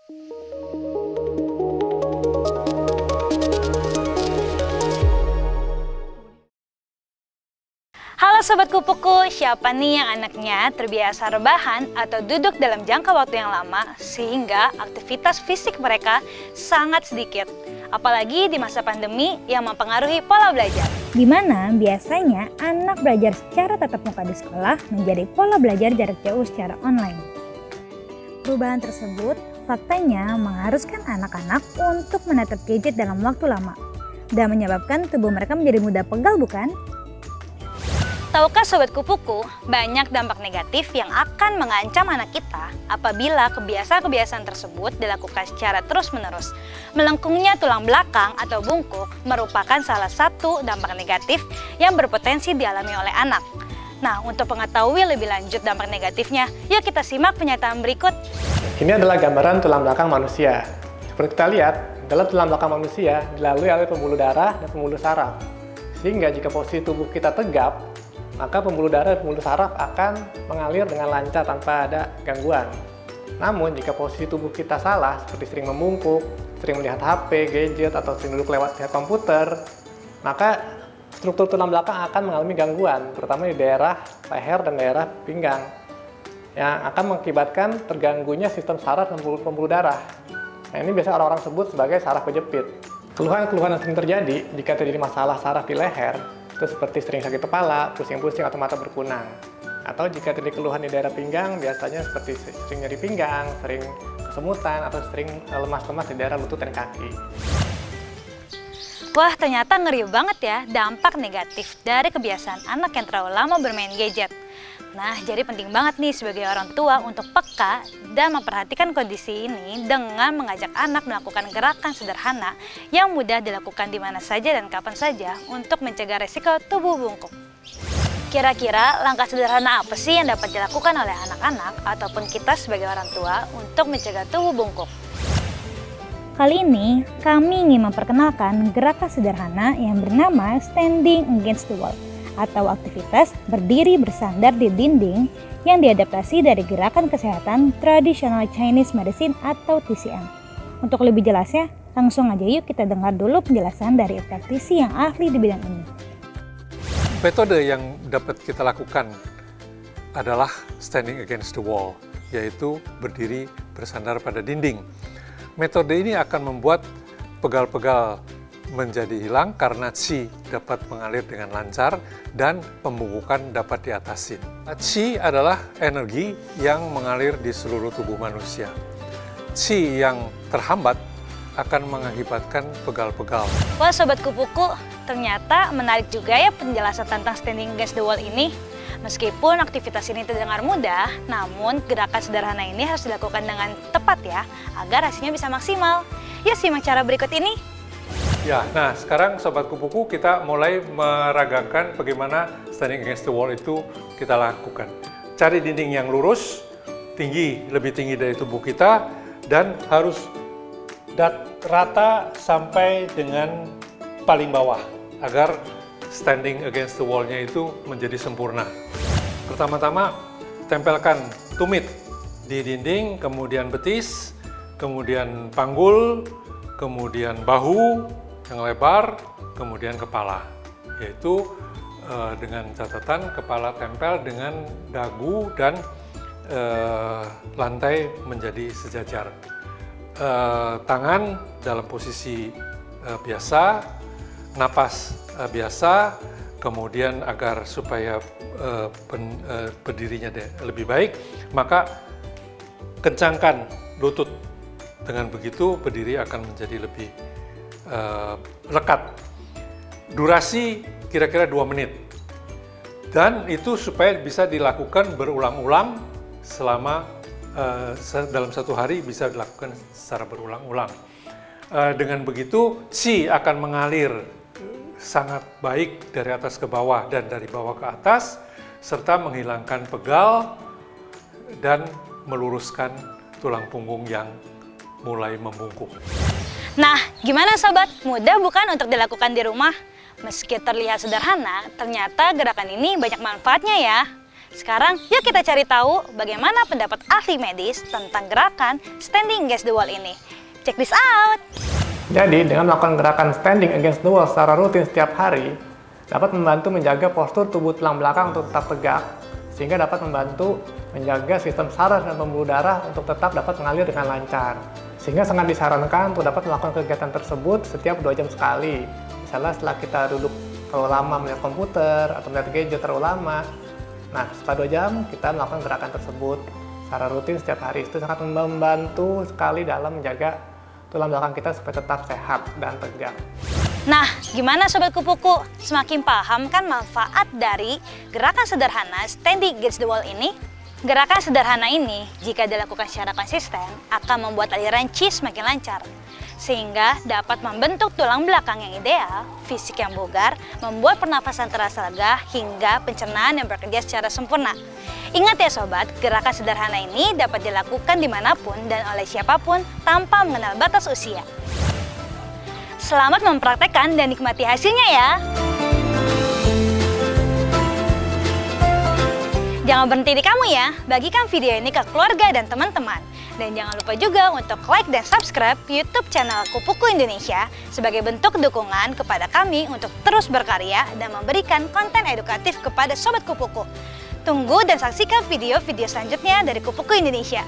Halo Sobat Kupu-Kupu, siapa nih yang anaknya terbiasa rebahan atau duduk dalam jangka waktu yang lama sehingga aktivitas fisik mereka sangat sedikit? Apalagi di masa pandemi yang mempengaruhi pola belajar. Di mana biasanya anak belajar secara tatap muka di sekolah menjadi pola belajar jarak jauh secara online. Perubahan tersebut faktanya mengharuskan anak-anak untuk menatap gadget dalam waktu lama dan menyebabkan tubuh mereka menjadi mudah pegal, bukan? Tahukah Sobat Kupu-Kupu, banyak dampak negatif yang akan mengancam anak kita apabila kebiasaan-kebiasaan tersebut dilakukan secara terus-menerus. Melengkungnya tulang belakang atau bungkuk merupakan salah satu dampak negatif yang berpotensi dialami oleh anak. Nah, untuk mengetahui lebih lanjut dampak negatifnya, yuk kita simak pernyataan berikut. Ini adalah gambaran tulang belakang manusia. Seperti kita lihat, dalam tulang belakang manusia dilalui oleh pembuluh darah dan pembuluh saraf. Sehingga jika posisi tubuh kita tegap, maka pembuluh darah dan pembuluh saraf akan mengalir dengan lancar tanpa ada gangguan. Namun, jika posisi tubuh kita salah, seperti sering membungkuk, sering melihat HP, gadget, atau sering duduk lewat lihat komputer, maka struktur tulang belakang akan mengalami gangguan, terutama di daerah leher dan daerah pinggang, yang akan mengakibatkan terganggunya sistem saraf dan pembuluh darah. Nah, ini biasanya orang-orang sebut sebagai saraf kejepit. Keluhan-keluhan yang sering terjadi jika terjadi masalah saraf di leher, itu seperti sering sakit kepala, pusing-pusing atau mata berkunang. Atau jika terjadi keluhan di daerah pinggang, biasanya seperti sering nyeri pinggang, sering kesemutan, atau sering lemas-lemas di daerah lutut dan kaki. Wah, ternyata ngeri banget ya dampak negatif dari kebiasaan anak yang terlalu lama bermain gadget. Nah, jadi penting banget nih sebagai orang tua untuk peka dan memperhatikan kondisi ini dengan mengajak anak melakukan gerakan sederhana yang mudah dilakukan di mana saja dan kapan saja untuk mencegah resiko tubuh bungkuk. Kira-kira langkah sederhana apa sih yang dapat dilakukan oleh anak-anak ataupun kita sebagai orang tua untuk mencegah tubuh bungkuk? Kali ini kami ingin memperkenalkan gerakan sederhana yang bernama Standing Against the Wall, atau aktivitas berdiri bersandar di dinding yang diadaptasi dari gerakan kesehatan tradisional Chinese Medicine atau TCM. Untuk lebih jelasnya, langsung aja yuk kita dengar dulu penjelasan dari praktisi yang ahli di bidang ini. Metode yang dapat kita lakukan adalah standing against the wall, yaitu berdiri bersandar pada dinding. Metode ini akan membuat pegal-pegal menjadi hilang karena qi dapat mengalir dengan lancar dan pembungkukan dapat diatasi. Qi adalah energi yang mengalir di seluruh tubuh manusia. Qi yang terhambat akan mengakibatkan pegal-pegal. Wah Sobat Kupu-Kupu, ternyata menarik juga ya penjelasan tentang standing against the wall ini. Meskipun aktivitas ini terdengar mudah, namun gerakan sederhana ini harus dilakukan dengan tepat ya, agar hasilnya bisa maksimal. Yuk simak cara berikut ini. Ya, nah sekarang Sobat Kupu-Kupu kita mulai meragakan bagaimana standing against the wall itu kita lakukan. Cari dinding yang lurus, tinggi, lebih tinggi dari tubuh kita, dan harus rata sampai dengan paling bawah, agar standing against the wall-nya itu menjadi sempurna. Pertama-tama, tempelkan tumit di dinding, kemudian betis, kemudian panggul, kemudian bahu yang lebar, kemudian kepala, yaitu dengan catatan kepala tempel dengan dagu dan lantai menjadi sejajar. Tangan dalam posisi biasa, napas biasa, kemudian agar supaya berdirinya lebih baik, maka kencangkan lutut. Dengan begitu berdiri akan menjadi lebih lekat. Durasi kira-kira 2 menit. Dan itu supaya bisa dilakukan berulang-ulang selama dalam 1 hari bisa dilakukan secara berulang-ulang. Dengan begitu qi akan mengalir sangat baik dari atas ke bawah dan dari bawah ke atas, serta menghilangkan pegal dan meluruskan tulang punggung yang mulai membungkuk. Nah, gimana sobat? Mudah bukan untuk dilakukan di rumah? Meski terlihat sederhana, ternyata gerakan ini banyak manfaatnya ya. Sekarang yuk kita cari tahu bagaimana pendapat ahli medis tentang gerakan standing against the wall ini. Check this out! Jadi, dengan melakukan gerakan standing against the wall secara rutin setiap hari, dapat membantu menjaga postur tubuh tulang belakang untuk tetap tegak, sehingga dapat membantu menjaga sistem saraf dan pembuluh darah untuk tetap dapat mengalir dengan lancar. Sehingga sangat disarankan untuk dapat melakukan kegiatan tersebut setiap 2 jam sekali. Misalnya setelah kita duduk terlalu lama melihat komputer atau melihat gadget terlalu lama, nah setelah 2 jam kita melakukan gerakan tersebut secara rutin setiap hari. Itu sangat membantu sekali dalam menjaga tulang belakang kita supaya tetap sehat dan tegak. Nah, gimana Sobat Kupu-Kupu? Semakin paham kan manfaat dari gerakan sederhana standing against the wall ini? Gerakan sederhana ini, jika dilakukan secara konsisten, akan membuat aliran qi semakin lancar. Sehingga dapat membentuk tulang belakang yang ideal, fisik yang bugar, membuat pernafasan terasa lega, hingga pencernaan yang bekerja secara sempurna. Ingat ya Sobat, gerakan sederhana ini dapat dilakukan dimanapun dan oleh siapapun tanpa mengenal batas usia. Selamat mempraktekkan dan nikmati hasilnya ya! Jangan berhenti di kamu ya, bagikan video ini ke keluarga dan teman-teman. Dan jangan lupa juga untuk like dan subscribe YouTube channel Kupu-Kupu Indonesia sebagai bentuk dukungan kepada kami untuk terus berkarya dan memberikan konten edukatif kepada Sobat Kupu-Kupu. Tunggu dan saksikan video-video selanjutnya dari Kupu-Kupu Indonesia.